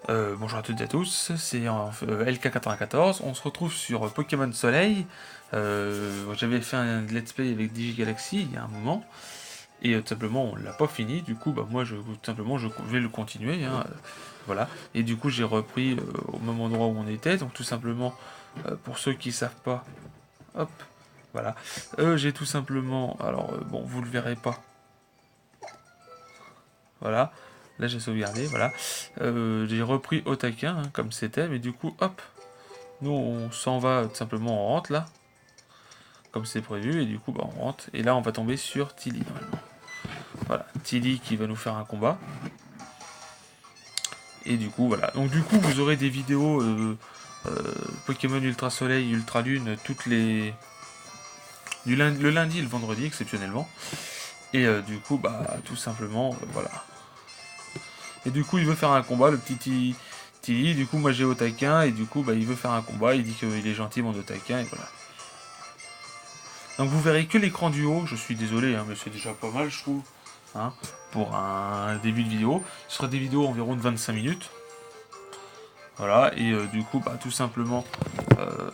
Bonjour à toutes et à tous, c'est LK94, on se retrouve sur Pokémon Soleil. J'avais fait un let's play avec DigiGalaxy il y a un moment, et tout simplement on l'a pas fini, du coup bah, moi tout simplement je vais le continuer, hein, voilà. Et du coup j'ai repris au même endroit où on était, donc tout simplement pour ceux qui savent pas, hop, voilà. J'ai tout simplement, alors bon vous le verrez pas, voilà. Là j'ai sauvegardé, voilà. J'ai repris au taquin, hein, comme c'était, mais du coup, hop, nous on s'en va tout simplement, on rentre là, comme c'est prévu, et du coup, bah, on rentre. Et là, on va tomber sur Tilly normalement. Voilà, Tilly qui va nous faire un combat. Et du coup, voilà. Donc, du coup, vous aurez des vidéos Pokémon Ultra Soleil, Ultra Lune, toutes les. Le lundi et le vendredi, exceptionnellement. Et du coup, bah, tout simplement, voilà. Et du coup, il veut faire un combat, le petit Tilly. Du coup, moi j'ai Otaquin, et du coup, bah, il veut faire un combat. Il dit qu'il est gentil, mon Otaquin, et voilà. Donc vous verrez que l'écran du haut, je suis désolé, hein, mais c'est déjà pas mal, je trouve, hein, pour un début de vidéo. Ce sera des vidéos environ de 25 minutes. Voilà, et du coup, bah, tout simplement, euh,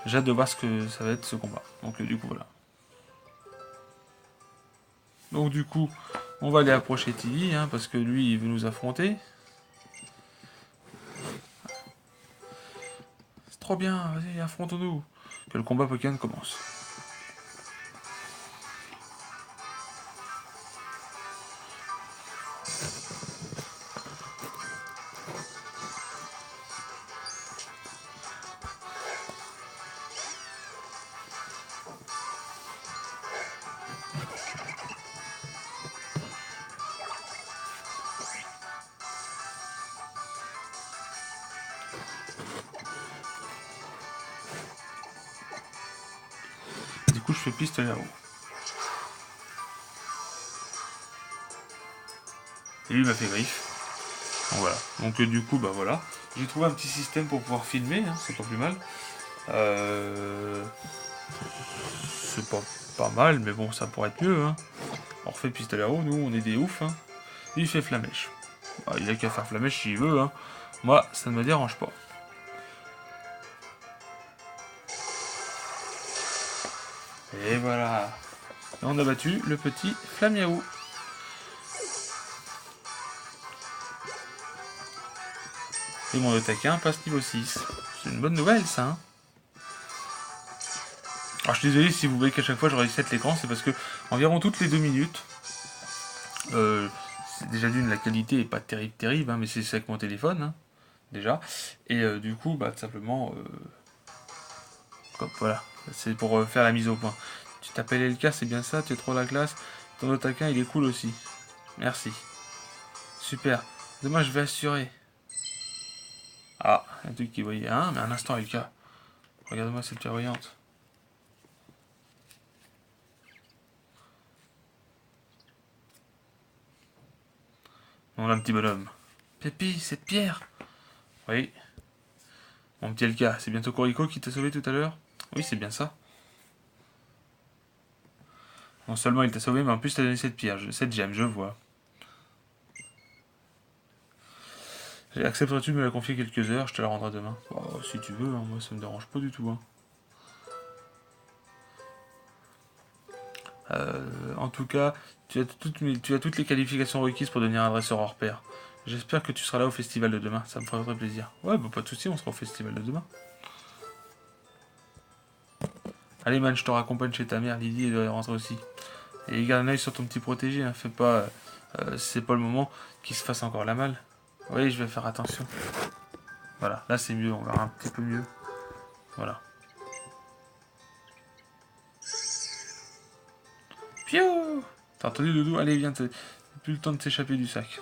j'ai hâte de voir ce que ça va être ce combat. Donc du coup, voilà. Donc du coup, on va aller approcher Tilly, hein, parce que lui, il veut nous affronter. C'est trop bien, vas-y, affrontons-nous. Que le combat Pokémon commence. Du coup, je fais piste là-haut. Et lui, il m'a fait griffe. Donc voilà. Donc du coup, bah voilà. J'ai trouvé un petit système pour pouvoir filmer, hein, c'est pas plus mal. Euh, c'est pas mal, mais bon, ça pourrait être mieux. Hein. On refait Pistolero, nous, on est des oufs. Hein. Il fait Flamèche. Ah, il a qu'à faire Flamèche s'il veut. Hein. Moi, ça ne me dérange pas. Et voilà. Et on a battu le petit Flamiaou. Et mon attaquant passe niveau 6. C'est une bonne nouvelle, ça. Hein. Alors, je suis désolé si vous voyez qu'à chaque fois je reset l'écran, c'est parce que environ toutes les 2 minutes, euh, c'est déjà d'une, la qualité est pas terrible, hein, mais c'est avec mon téléphone, hein, déjà. Et du coup, bah, tout simplement, voilà, c'est pour faire la mise au point. Tu t'appelles LK, c'est bien ça, tu es trop la classe. Ton attaquant, il est cool aussi. Merci. Super. Demain, je vais assurer. Ah, un truc qui voyait. Hein, mais un instant, LK. Regarde-moi cette clairvoyante. Non, là, un petit bonhomme. Pépi, cette pierre. Oui. Mon petit LK, c'est bientôt Corico qui t'a sauvé tout à l'heure. Oui, c'est bien ça. Non seulement il t'a sauvé, mais en plus t'as donné cette pierre, cette gemme, je vois. Accepterais-tu de me la confier quelques heures? Je te la rendrai demain. Oh, si tu veux, hein, moi ça me dérange pas du tout. Hein. En tout cas, tu as toutes les qualifications requises pour devenir un dresseur hors pair. J'espère que tu seras là au festival de demain, ça me ferait très plaisir. Ouais, bah pas de soucis, on sera au festival de demain. Allez man, je te raccompagne chez ta mère, Lydie, elle doit rentrer aussi. Et garde un œil sur ton petit protégé, hein. Fais pas, c'est pas le moment qu'il se fasse encore la malle. Oui, je vais faire attention. Voilà, là c'est mieux, on verra un petit peu mieux. Voilà. Piou. T'as entendu Doudou? Allez, viens, t'as plus le temps de s'échapper du sac.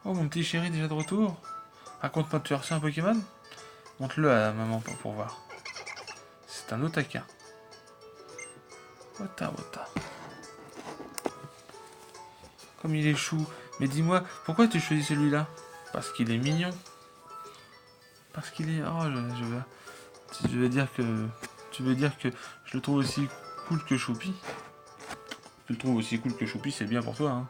Oh, mon petit chéri, déjà de retour? Raconte-moi, tu as reçu un Pokémon? Montre-le à maman pour voir. C'est un Otaka. Ota, Ota. Comme il est chou. Mais dis-moi, pourquoi tu choisis celui-là? Parce qu'il est mignon. parce qu'il est... Oh, je vais dire que... Tu veux dire que je le trouve aussi cool que Choupi. Tu le trouves aussi cool que Choupi, c'est bien pour toi. Hein.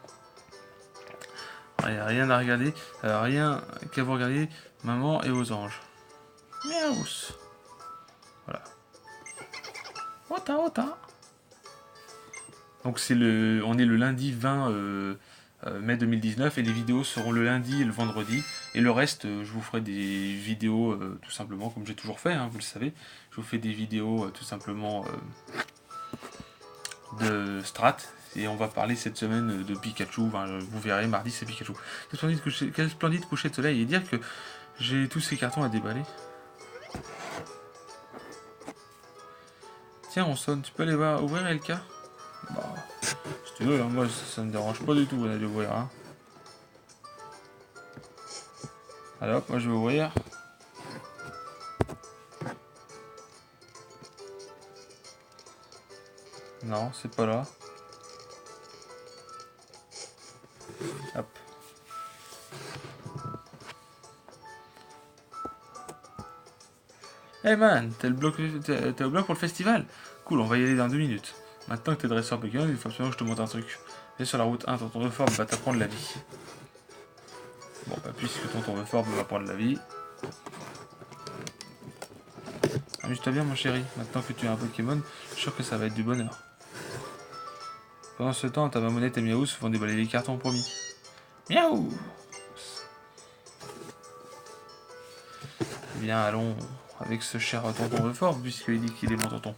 Rien à regarder. Rien qu'à vous regarder. Maman et aux anges. Miaous. Voilà. Ota, ota. Donc on est le lundi 20 mai 2019 et les vidéos seront le lundi et le vendredi. Et le reste, je vous ferai des vidéos tout simplement comme j'ai toujours fait, hein, vous le savez. Je vous fais des vidéos tout simplement de Strat. Et on va parler cette semaine de Pikachu. Enfin, vous verrez, mardi c'est Pikachu. Quel splendide coucher de soleil. Et dire que j'ai tous ces cartons à déballer. Tiens, on sonne. Tu peux aller voir, ouvrir LK? Bah, si tu veux, hein, moi ça me dérange pas du tout d'aller ouvrir. Hein. Alors, moi je vais ouvrir. Non, c'est pas là. Hop. Hey man, t'es au bloc pour le festival? Cool, on va y aller dans 2 minutes. Maintenant que t'es dresseur Pokémon, il faut absolument que je te montre un truc. Viens sur la route 1, ton tour de forme va t'apprendre la vie. Bon, bah puisque ton tour de forme va apprendre la vie. Amuse-toi bien mon chéri, maintenant que tu as un Pokémon, je suis sûr que ça va être du bonheur. Pendant ce temps, ta mamonette et Miaou se font déballer les cartons promis. Miaou! Eh bien, allons avec ce cher tonton de forme, puisqu'il dit qu'il est mon tonton.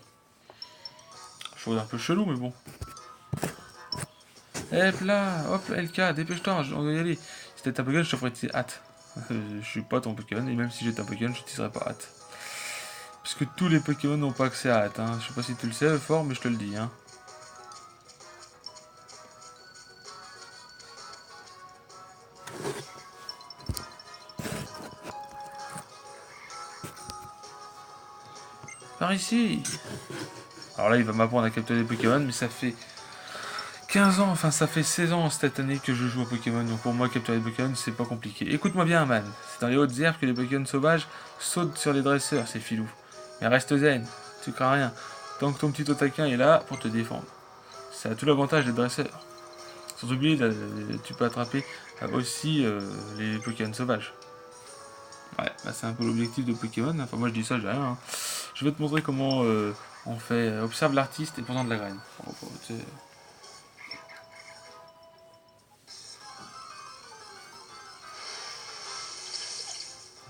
Chose un peu chelou, mais bon. Hop là, hop, LK, dépêche-toi, on doit y aller. Si t'es un Pokémon, je te ferai hâte. Je suis pas ton Pokémon, et même si j'étais un Pokémon, je t'y pas hâte. Parce que tous les Pokémon n'ont pas accès à hâte. Hein. Je sais pas si tu le sais, fort, mais je te le dis. Hein. Par ici. Alors là, il va m'apprendre à capturer des Pokémon, mais ça fait 15 ans, enfin ça fait 16 ans cette année que je joue à Pokémon, donc pour moi capturer des Pokémon c'est pas compliqué. Écoute-moi bien man, c'est dans les hautes herbes que les Pokémon sauvages sautent sur les dresseurs, c'est filou. Mais reste zen, tu crains rien, tant que ton petit Otaquin est là pour te défendre. Ça a tout l'avantage des dresseurs. Sans oublier, tu peux attraper aussi les Pokémon sauvages. Ouais, bah c'est un peu l'objectif de Pokémon, enfin moi je dis ça, j'ai rien. Hein. Je vais te montrer comment on fait, observe l'artiste et pourtant de la graine.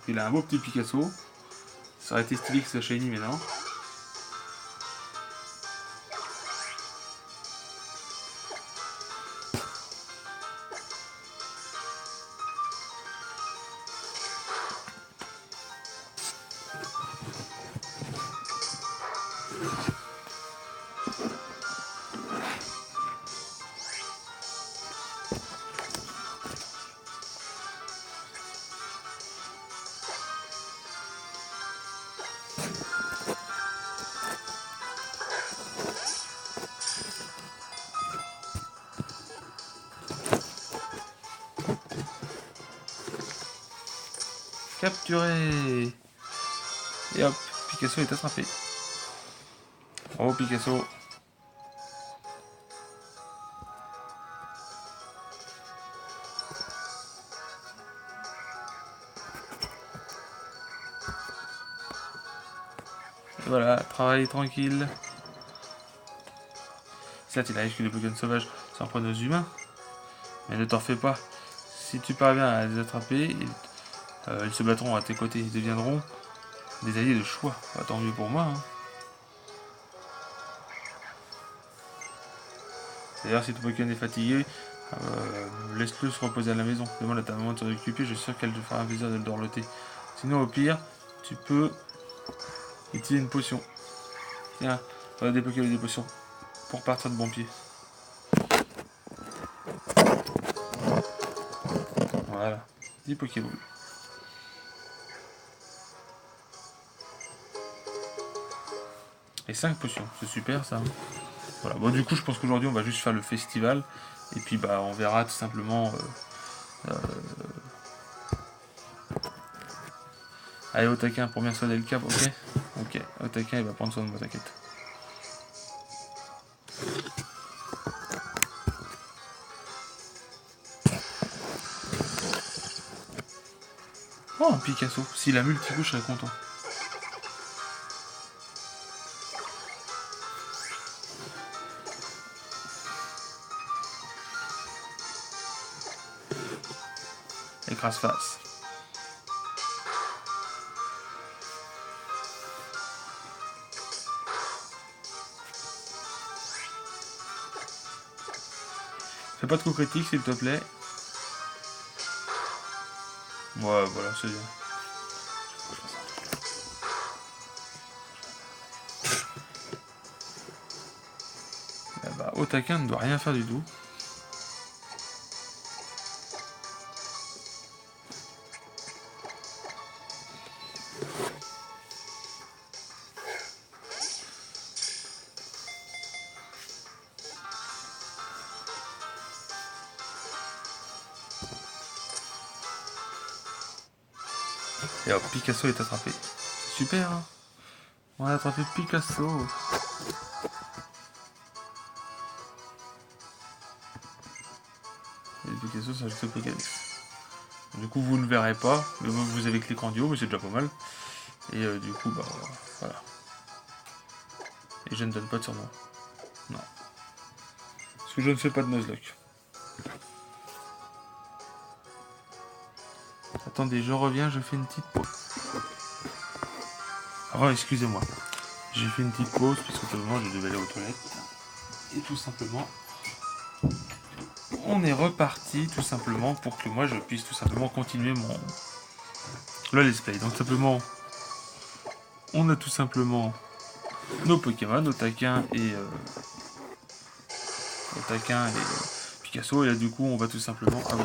Il a un beau petit Picasso. Ça aurait été stylé que ce soit shiny, mais non. Capturé. Et hop, Picasso est attrapé. Bravo Picasso. Et voilà, travail tranquille. Certes, il arrive que les Pokémon sauvages s'en prennent aux humains. Mais ne t'en fais pas. Si tu parviens à les attraper, ils se battront à tes côtés. Ils deviendront des alliés de choix. Bah, tant mieux pour moi. Hein. D'ailleurs, si ton Pokémon est fatigué, laisse-le se reposer à la maison. Demande à ta maman de s'en occuper, je suis sûr qu'elle te fera un plaisir de le dorloter. Sinon, au pire, tu peux utiliser une potion. Tiens, on a des Pokémon et des potions. Pour partir de bon pied. Voilà, 10 Pokéballs. Et 5 potions, c'est super ça. Voilà, bon du coup je pense qu'aujourd'hui on va juste faire le festival. Et puis bah on verra tout simplement Allez, Otaka pour bien soigner le câble, ok. Ok, Otaka il va prendre soin de moi, t'inquiète. Oh, un Picasso. S'il a multi-coup, je serais content. Écrase-face. Fais pas de coup critique, s'il te plaît. Ouais, voilà, c'est bien. Bah, Otaka ne doit rien faire du tout. Et hop, Picasso est attrapé. Super, hein. On a attrapé Picasso. Et Picasso, ça ajoute au Pokédex. Du coup, vous ne verrez pas, mais vous avez que l'écran du haut, mais c'est déjà pas mal. Et du coup, bah voilà. Et je ne donne pas de surnom. Non. Parce que je ne fais pas de Nuzlocke. Attendez, je reviens, je fais une petite pause. Oh, excusez-moi. J'ai fait une petite pause, puisque tout le monde, je devais aller aux toilettes. Et tout simplement, on est reparti, tout simplement, pour que moi, je puisse tout simplement continuer le let's play. Donc, simplement, on a tout simplement nos Pokémon, Otaka et Picasso. Et là, du coup, on va tout simplement... Ah, oui.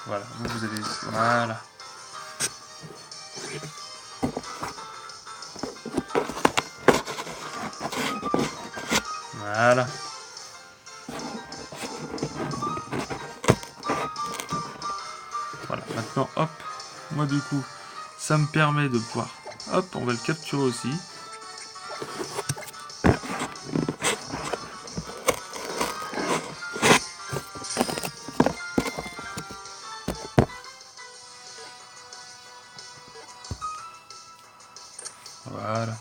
Voilà, vous avez... Voilà. Voilà. Voilà, maintenant, hop. Moi, du coup, ça me permet de pouvoir... Hop, on va le capturer aussi. Voilà.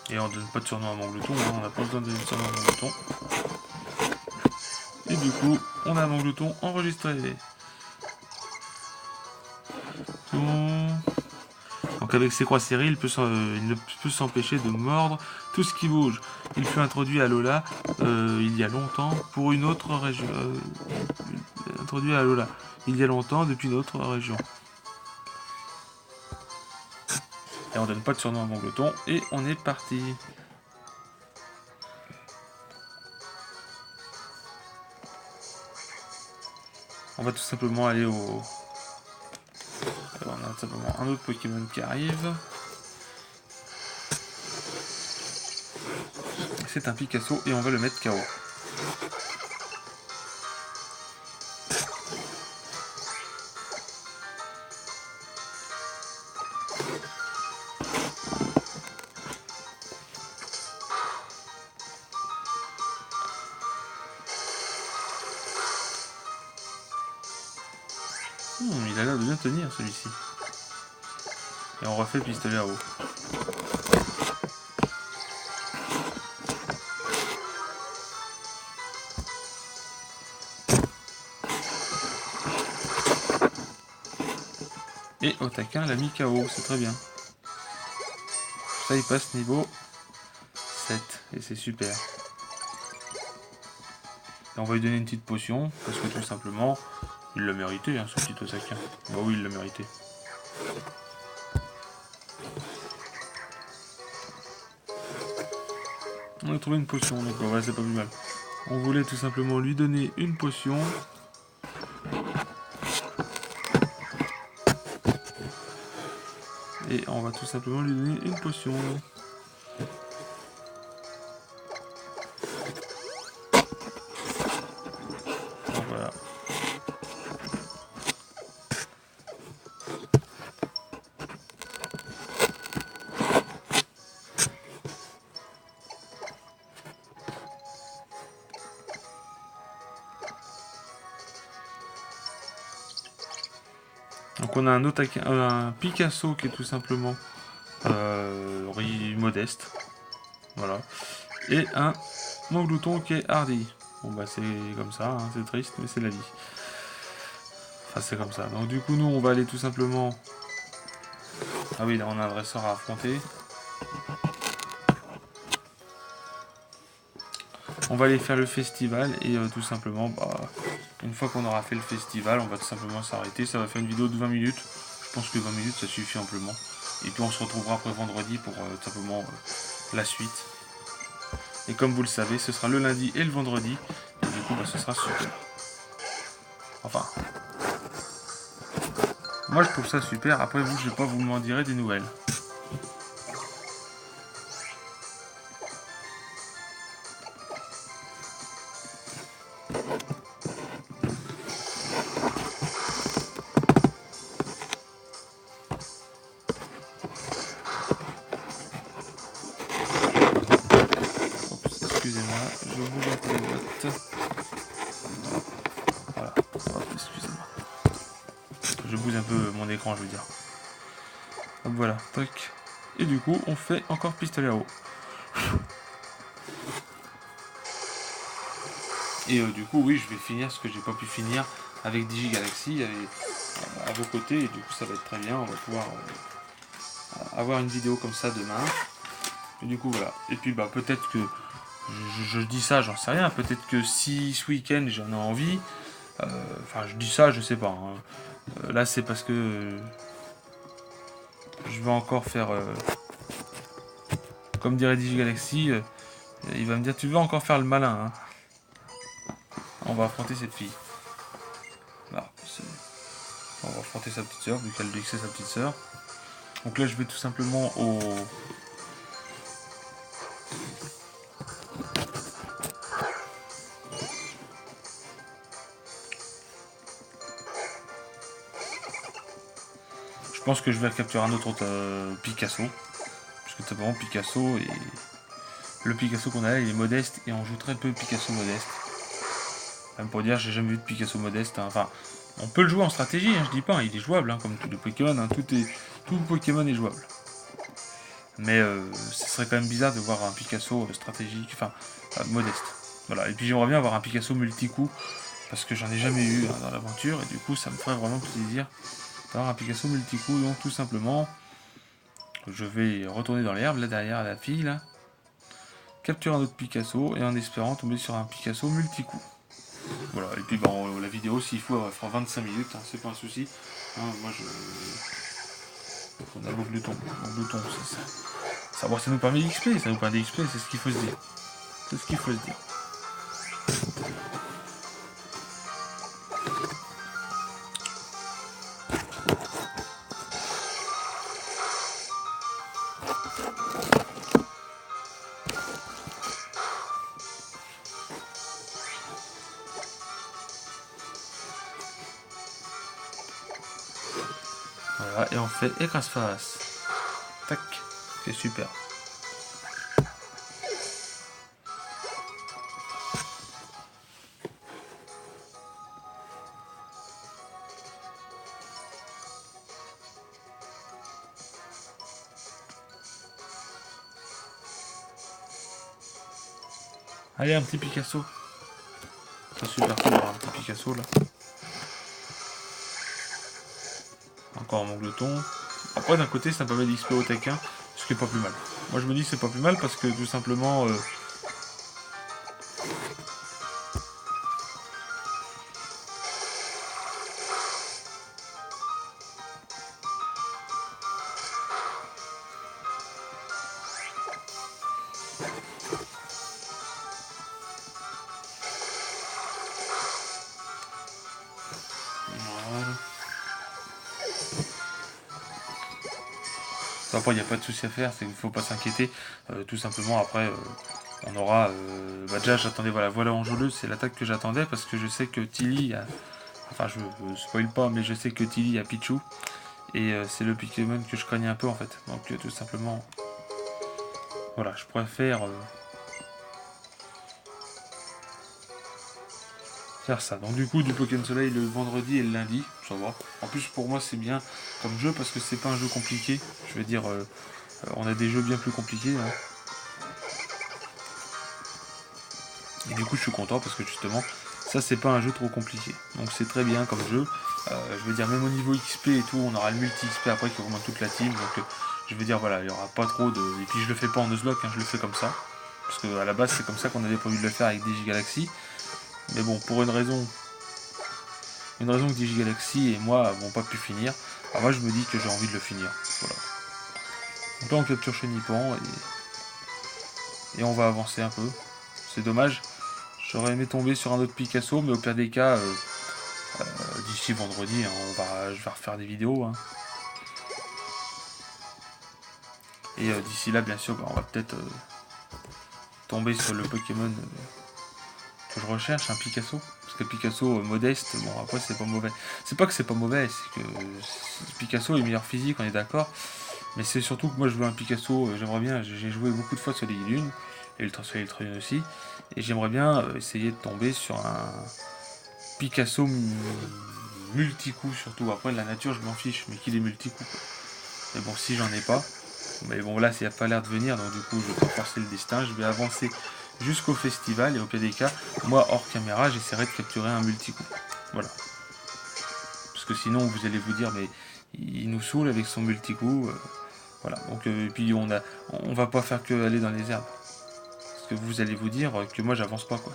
Et on donne pas de surnom à Mangleton, hein, on n'a pas besoin de donner de surnom à Mangleton. Et du coup, on a Mangleton enregistré. Donc avec ses croix serrées, il ne peut s'empêcher de mordre tout ce qui bouge. Il fut introduit à Lola il y a longtemps pour une autre région. Introduit à Lola il y a longtemps depuis une autre région. Et on donne pas de surnom à Mangleton et on est parti. On va tout simplement aller au... Alors, on a tout simplement un autre Pokémon qui arrive. C'est un Picasso et on va le mettre KO. Il a l'air de bien tenir celui-ci. Et on refait le pistolet à eau. Et Otaka l'a mis KO, c'est très bien. Ça il passe niveau 7 et c'est super. Et on va lui donner une petite potion parce que tout simplement il l'a mérité, hein, ce petit Otaka. Bah oui, il l'a mérité. On a trouvé une potion, donc ouais, c'est pas plus mal. On voulait tout simplement lui donner une potion. Et et on va tout simplement lui donner une potion. Donc voilà. Donc on a un Picasso qui est tout simplement modeste. Voilà. Et un Mouglouton qui est hardi. Bon bah c'est comme ça, hein, c'est triste, mais c'est la vie. Enfin c'est comme ça. Donc du coup nous on va aller tout simplement... Ah oui, là on a un dresseur à affronter. On va aller faire le festival et tout simplement, une fois qu'on aura fait le festival, on va tout simplement s'arrêter. Ça va faire une vidéo de 20 minutes. Je pense que 20 minutes ça suffit amplement. Et puis on se retrouvera après vendredi pour tout simplement la suite. Et comme vous le savez, ce sera le lundi et le vendredi. Et du coup, ce sera super. Enfin, moi je trouve ça super. Après vous, je sais pas, vous m'en direz des nouvelles. Excusez-moi, je bouge un peu les boîtes. Voilà, excusez-moi. Je bouge un peu mon écran, je veux dire. Hop, voilà, tac. Et du coup, on fait encore pistolet à eau. Et du coup, oui, je vais finir ce que j'ai pas pu finir avec DigiGalaxy à vos côtés. Et du coup, ça va être très bien. On va pouvoir avoir une vidéo comme ça demain. Et du coup, voilà. Et puis, peut-être que je dis ça, j'en sais rien. Peut-être que si ce week-end j'en ai envie, enfin, je dis ça, je sais pas. Hein. Là, c'est parce que je vais encore faire, comme dirait DigiGalaxy, il va me dire, tu veux encore faire le malin. Hein. On va affronter cette fille. Là, on va affronter sa petite soeur, vu qu'elle dit que c'est sa petite soeur. Donc là, je vais tout simplement au... Je pense que je vais capturer un autre Picasso. Parce que tout simplement, Picasso, et le Picasso qu'on a là, il est modeste, et on joue très peu Picasso modeste. Même pour dire, j'ai jamais vu de Picasso modeste. Hein. Enfin, on peut le jouer en stratégie, hein, je dis pas, hein, il est jouable, hein, comme tous les Pokémon, hein, tout Pokémon est jouable. Mais ce serait quand même bizarre de voir un Picasso stratégique, enfin, modeste. Voilà, et puis j'aimerais bien avoir un Picasso multi-coup, parce que j'en ai jamais eu hein, dans l'aventure, et du coup ça me ferait vraiment plaisir d'avoir un Picasso multi-coup. Donc tout simplement, je vais retourner dans l'herbe, là derrière la fille, là, capturer un autre Picasso, et en espérant tomber sur un Picasso multi-coup. Voilà, et puis la vidéo, s'il faut, elle fera 25 minutes, hein, c'est pas un souci. Hein, moi je... On a beau glouton, ça nous permet d'XP, ça nous permet d'XP, c'est ce qu'il faut se dire. C'est ce qu'il faut se dire. Voilà, et on fait écrase-face. Tac, c'est super. Allez, un petit Picasso. C'est super cool d'avoir un petit Picasso là. Encore mon glouton. Après, d'un côté, ça permet d'XP au taquin, ce qui est pas plus mal. Moi, je me dis que c'est pas plus mal parce que tout simplement. Voilà. Après, il n'y a pas de souci à faire, il ne faut pas s'inquiéter. Tout simplement, après, on aura... déjà, j'attendais, voilà Enjôleuse, c'est l'attaque que j'attendais, parce que je sais que Tilly a... Enfin, je spoil pas, mais je sais que Tilly a Pichu. Et c'est le Pokémon que je craignais un peu, en fait. Donc, tout simplement... Voilà, je préfère... faire ça. Donc du coup du Pokémon Soleil le vendredi et le lundi, ça va. En plus pour moi c'est bien comme jeu parce que c'est pas un jeu compliqué. Je veux dire, on a des jeux bien plus compliqués. Hein. Et du coup je suis content parce que justement ça c'est pas un jeu trop compliqué. Donc c'est très bien comme jeu. Je veux dire même au niveau XP et tout, on aura le multi XP après qui augmente toute la team. Donc je veux dire voilà, il y aura pas trop de. Et puis je le fais pas en Nuzlocke, hein, je le fais comme ça. Parce que à la base c'est comme ça qu'on avait prévu de le faire avec Digigalaxy. Mais bon, pour une raison que Digigalaxy et moi n'avons pas pu finir. Alors moi je me dis que j'ai envie de le finir. Voilà. Donc là on capture Chenipan et on va avancer un peu. C'est dommage. J'aurais aimé tomber sur un autre Picasso, mais au pire des cas, d'ici vendredi, hein, je vais refaire des vidéos. Hein. Et d'ici là, bien sûr, on va peut-être tomber sur le Pokémon que je recherche, un Picasso. Parce que Picasso modeste, bon après c'est pas mauvais. C'est pas que c'est pas mauvais, c'est que Picasso est meilleur physique, on est d'accord. Mais c'est surtout que moi je veux un Picasso, j'aimerais bien, j'ai joué beaucoup de fois sur les Lunes, et Ultra Soleil Ultra Lune aussi, et j'aimerais bien essayer de tomber sur un Picasso multi-coup surtout. Après la nature je m'en fiche, mais qu'il est multi-coup. Mais bon si j'en ai pas, mais bon là ça n'a pas l'air de venir, donc du coup je vais pas forcer le destin, je vais avancer jusqu'au festival, et au pire des cas, moi hors caméra j'essaierai de capturer un multi-coup. Voilà. Parce que sinon vous allez vous dire mais il nous saoule avec son multi-coup. Voilà, donc et puis on va pas faire que aller dans les herbes. Parce que vous allez vous dire que moi j'avance pas quoi.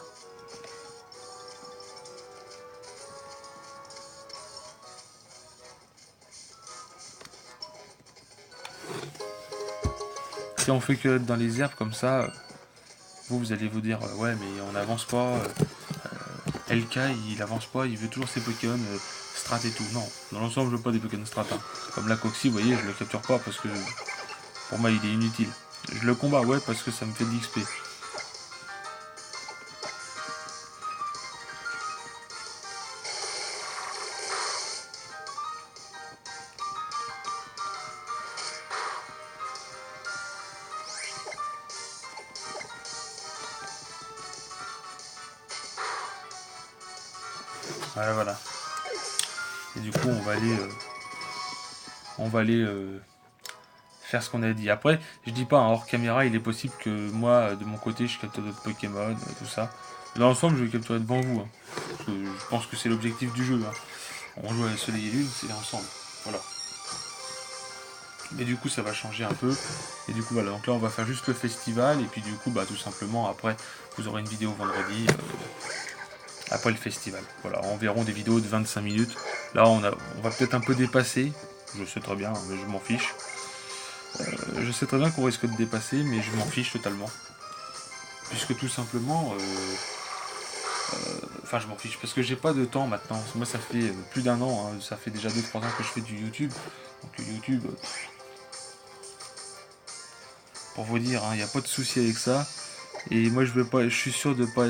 Si on fait que être dans les herbes comme ça, vous allez vous dire ouais mais on n'avance pas. LK il avance pas, il veut toujours ses Pokémon strat et tout. Non, dans l'ensemble je veux pas des Pokémon strat. Hein. Comme la Coxy, vous voyez, je le capture pas parce que pour moi il est inutile. Je le combat ouais parce que ça me fait de l'XP. Voilà. Et du coup on va aller faire ce qu'on a dit. Après, je dis pas, hors caméra, il est possible que moi, de mon côté, je capture d'autres Pokémon, tout ça. Dans l'ensemble, je vais capturer devant vous. Hein, parce que je pense que c'est l'objectif du jeu. Hein. On joue à Soleil et Lune, c'est ensemble. Voilà. Mais du coup, ça va changer un peu. Et du coup, voilà. Donc là, on va faire juste le festival. Et puis, du coup, tout simplement, après, vous aurez une vidéo vendredi. Après le festival. Voilà, environ des vidéos de 25 minutes. Là, on va peut-être un peu dépasser. Je sais très bien, mais je m'en fiche. Je sais très bien qu'on risque de dépasser, mais je m'en fiche totalement. Puisque tout simplement, enfin je m'en fiche, parce que j'ai pas de temps maintenant. Moi ça fait plus d'un an, hein, ça fait déjà 2-3 ans que je fais du YouTube. Donc YouTube, pour vous dire, il n'y a pas de souci avec ça. Et moi je suis sûr de pas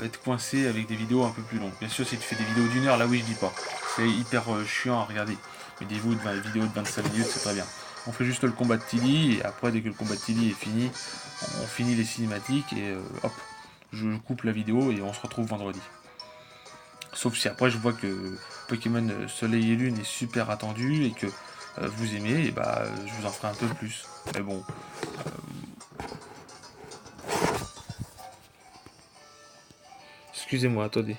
être coincé avec des vidéos un peu plus longues. Bien sûr si tu fais des vidéos d'1 heure, là oui je dis pas. C'est hyper chiant à regarder. Mais des vidéos de 25 minutes c'est très bien. On fait juste le combat de Tilly et après dès que le combat de Tilly est fini, on finit les cinématiques et hop, je coupe la vidéo et on se retrouve vendredi. Sauf si après je vois que Pokémon Soleil et Lune est super attendu et que vous aimez, et je vous en ferai un peu plus. Mais bon. Excusez-moi, attendez.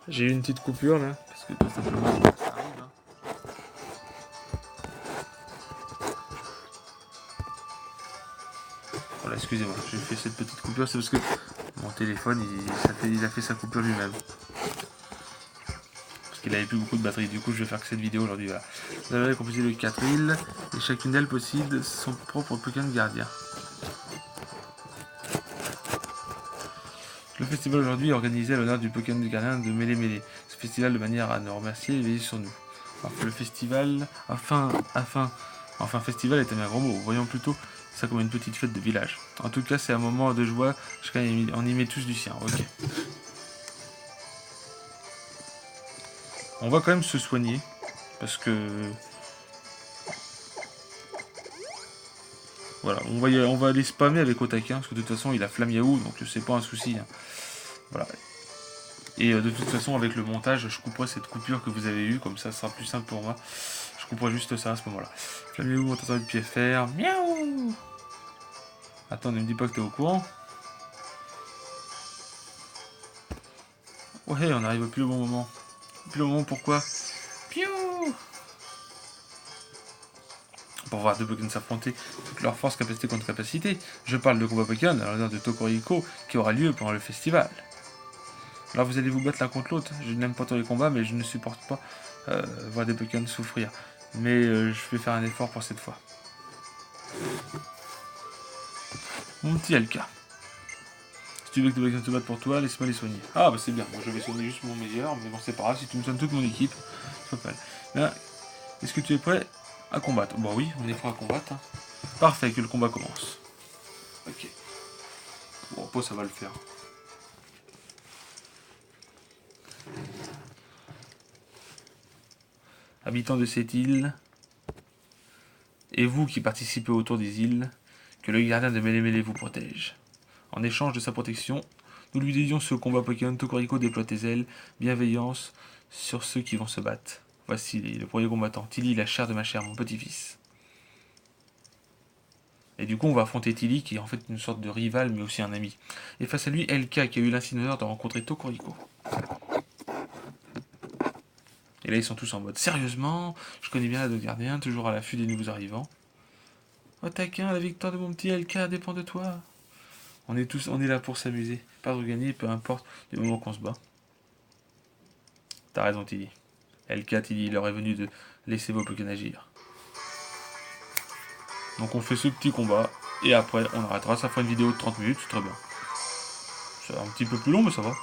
J'ai eu une petite coupure là, parce que tout simplement ça arrive. Hein. Voilà, excusez-moi, j'ai fait cette petite coupure, c'est parce que mon téléphone il a fait sa coupure lui-même. Parce qu'il avait plus beaucoup de batterie, du coup je vais faire que cette vidéo aujourd'hui. Voilà. Vous avez composé de 4 îles, et chacune d'elles possède son propre Pokémon gardien. Le festival aujourd'hui est organisé à l'honneur du Pokémon du gardien de Mêlé Mêlé. Ce festival de manière à nous remercier et veiller sur nous. Enfin, le festival... Enfin, festival est un gros mot. Voyons plutôt ça comme une petite fête de village. En tout cas, c'est un moment de joie. On y met tous du sien. Ok. On va quand même se soigner. Parce que... Voilà, on va aller spammer avec Otaka, parce que de toute façon il a Flamiaou, donc c'est pas un souci. Hein. Voilà. Et de toute façon avec le montage, je couperai cette coupure que vous avez eue, comme ça sera plus simple pour moi. Je couperai juste ça à ce moment-là. Flamiaou, on t'entend de pied faire. Miaou. Attends, ne me dis pas que t'es au courant. Ouais, on arrive au plus au bon moment. Plus au moment pourquoi? Piou. Pour voir deux Pokémon s'affronter, toute leur force, capacité contre capacité. Je parle de combat Pokémon à l'honneur de Tokoriko qui aura lieu pendant le festival. Alors vous allez vous battre l'un contre l'autre. Je n'aime pas tous les combats, mais je ne supporte pas voir des Pokémon souffrir. Mais je vais faire un effort pour cette fois. Mon petit LK. Si tu veux que tes Pokémon se battent pour toi, laisse-moi les soigner. Ah bah c'est bien, moi je vais soigner juste mon meilleur, mais bon c'est pas grave, si tu me soignes toute mon équipe, c'est pas mal. Là, est-ce que tu es prêt à combattre? Bon oui, on est prêt à combattre. Hein. Parfait, que le combat commence. Ok. Bon, pas ça va le faire. Habitants de cette île, et vous qui participez autour des îles, que le gardien de Mélémélé vous protège. En échange de sa protection, nous lui dédions ce combat Pokémon. Tokoriko déploie tes ailes, bienveillance sur ceux qui vont se battre. Voici le premier combattant, Tilly, la chair de ma chair, mon petit-fils. Et du coup, on va affronter Tilly, qui est en fait une sorte de rival, mais aussi un ami. Et face à lui, LK, qui a eu l'insigne honneur de rencontrer Tokoriko. Et là, ils sont tous en mode sérieusement, je connais bien la deux gardiens, toujours à l'affût des nouveaux arrivants. Oh taquin, la victoire de mon petit LK dépend de toi. On est là pour s'amuser. Perdre ou gagner, peu importe, du moment qu'on se bat. T'as raison, Tilly. LK, Tilly, il leur est venu de laisser vos Pokémon agir. Donc on fait ce petit combat, et après on arrêtera, ça fera une vidéo de 30 minutes, c'est très bien. C'est un petit peu plus long, mais ça va.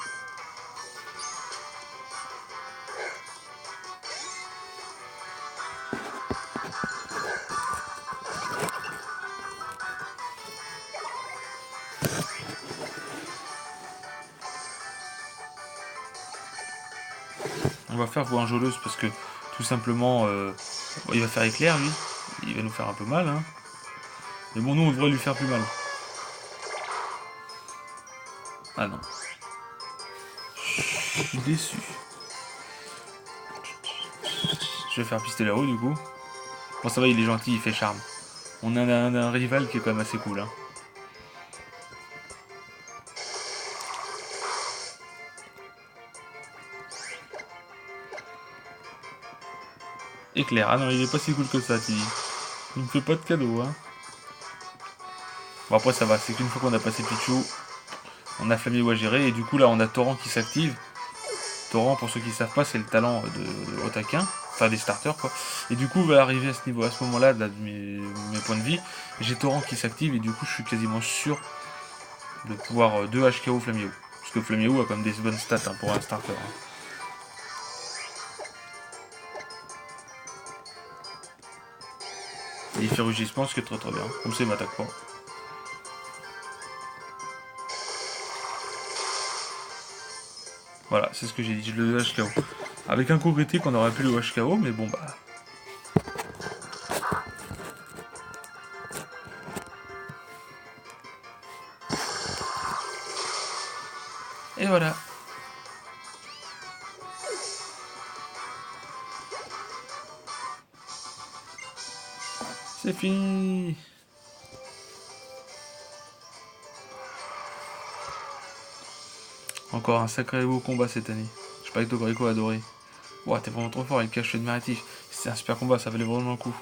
On va faire voix enjôleuse parce que tout simplement, il va faire éclair lui. Il va nous faire un peu mal. Hein. Mais bon, nous on devrait lui faire plus mal. Ah non. Je suis déçu. Je vais faire Pistolero du coup. Bon, ça va, il est gentil, il fait charme. On a un rival qui est quand même assez cool. Hein. Éclair. Ah non, il est pas si cool que ça, Tilly. Il me fait pas de cadeau, hein. Bon, après, ça va. C'est qu'une fois qu'on a passé Pichu, on a Flamiou à gérer. Et du coup, là, on a Torrent qui s'active. Torrent, pour ceux qui ne savent pas, c'est le talent de Otaquin. Enfin, des starters, quoi. Et du coup, va arriver à ce niveau, à ce moment-là, de mes points de vie. J'ai Torrent qui s'active. Et du coup, je suis quasiment sûr de pouvoir 2 HKO Flamiou. Parce que Flamiou a quand même des bonnes stats hein, pour un starter. Hein. Et il fait rugissement, ce qui est très très bien. Comme ça, il m'attaque pas. Voilà, c'est ce que j'ai dit, le HKO. Avec un coup critique, on aurait pu le HKO, mais bon, bah. Et voilà. C'est fini. Encore un sacré beau combat cette année. Je sais pas que Tokoriko a adoré. Ouah, t'es vraiment trop fort avec le cache admiratif. C'est un super combat, ça valait vraiment le coup.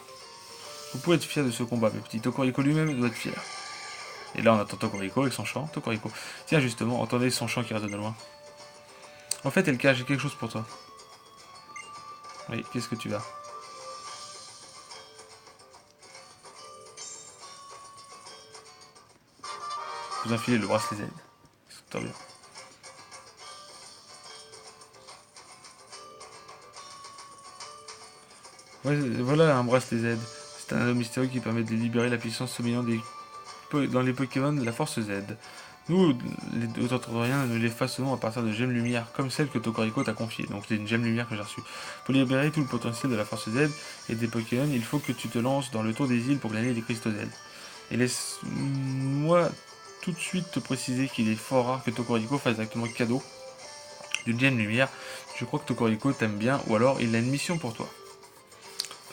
Vous pouvez être fier de ce combat, mais petit Tokoriko lui-même doit être fier. Et là, on attend Tokoriko avec son chant. Tokoriko. Tiens, justement, entendez son chant qui résonne de loin. En fait, LK, j'ai quelque chose pour toi. Oui, qu'est-ce que tu as? Vous enfilez le bracelet Z. C'est très bien. Ouais, voilà, embrasse les Z. C'est un anneau mystérieux qui permet de libérer la puissance sommeillant dans les Pokémon de la Force Z. Nous, les Autoriens, nous les façonnons à partir de gemmes lumière, comme celle que Tokorico t'a confiée. Donc c'est une gemme lumière que j'ai reçue. Pour libérer tout le potentiel de la Force Z et des Pokémon, il faut que tu te lances dans le tour des îles pour gagner des cristaux Z. Et laisse-moi tout de suite te préciser qu'il est fort rare que Tokorico fasse directement cadeau d'une gemme lumière. Je crois que Tokorico t'aime bien, ou alors il a une mission pour toi.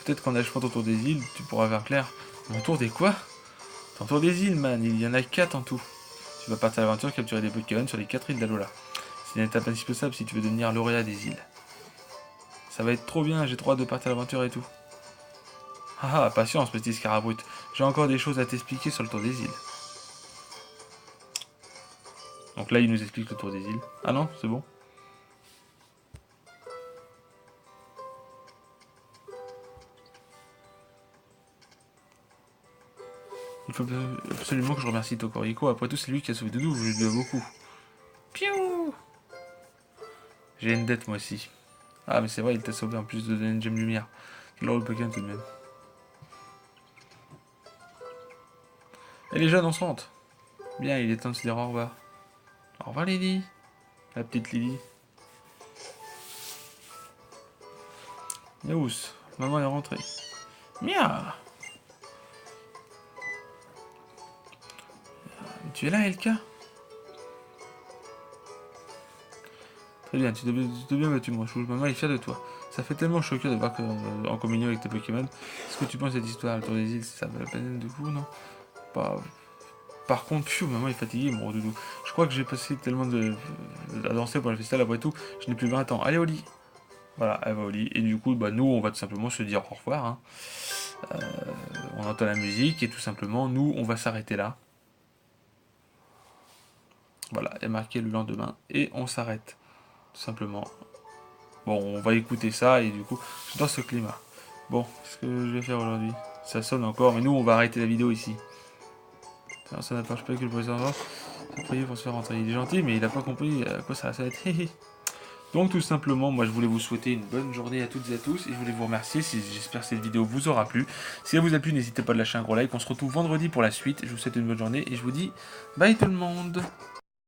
Peut-être qu'en achevant ton tour des îles, tu pourras faire clair. Mon tour des quoi? Ton tour des îles, man, il y en a 4 en tout. Tu vas partir à l'aventure capturer des Pokémon sur les 4 îles d'Alola. C'est une étape indispensable si tu veux devenir lauréat des îles. Ça va être trop bien, j'ai trop hâte de partir à l'aventure et tout. Ah, patience, petit Scarabrut. J'ai encore des choses à t'expliquer sur le tour des îles. Donc là, il nous explique le tour des îles. Ah non, c'est bon. Il faut absolument que je remercie Tokorico. Après tout, c'est lui qui a sauvé Doudou, je lui dois beaucoup. Piou! J'ai une dette, moi aussi. Ah, mais c'est vrai, il t'a sauvé en plus de donner une gemme lumière. Quel drôle de Pokémon tout de même. Et les jeunes, on se rentre. Bien, il est temps de se dire au revoir. Au revoir, Lily. La petite Lily. Yaous, maman est rentrée. Mia! Tu es là, Elka? Très bien, tu t'es bien battu, mon chou. Maman est fière de toi. Ça fait tellement choquer de voir en communion avec tes Pokémon. Est-ce que tu penses à cette histoire autour des îles, ça vaut la peine du coup, non? Pas. Par contre, pfiou, maman est fatiguée, mon doudou. Je crois que j'ai passé tellement à danser pour le festival, après tout, je n'ai plus 20 ans. Allez au lit. Voilà, elle va au lit. Et du coup, bah, nous, on va tout simplement se dire au revoir. Hein. On entend la musique et tout simplement, nous, on va s'arrêter là. Voilà, est marqué le lendemain. Et on s'arrête, tout simplement. Bon, on va écouter ça et du coup, dans ce climat. Bon, qu'est-ce que je vais faire aujourd'hui? Ça sonne encore, mais nous, on va arrêter la vidéo ici. Ça n'approche pas que le professeur s'est prié pour se faire rentrer. Il est gentil, mais il n'a pas compris à quoi ça va être. Donc tout simplement, moi je voulais vous souhaiter une bonne journée à toutes et à tous et je voulais vous remercier. J'espère que cette vidéo vous aura plu. Si elle vous a plu, n'hésitez pas à lâcher un gros like. On se retrouve vendredi pour la suite. Je vous souhaite une bonne journée et je vous dis bye tout le monde.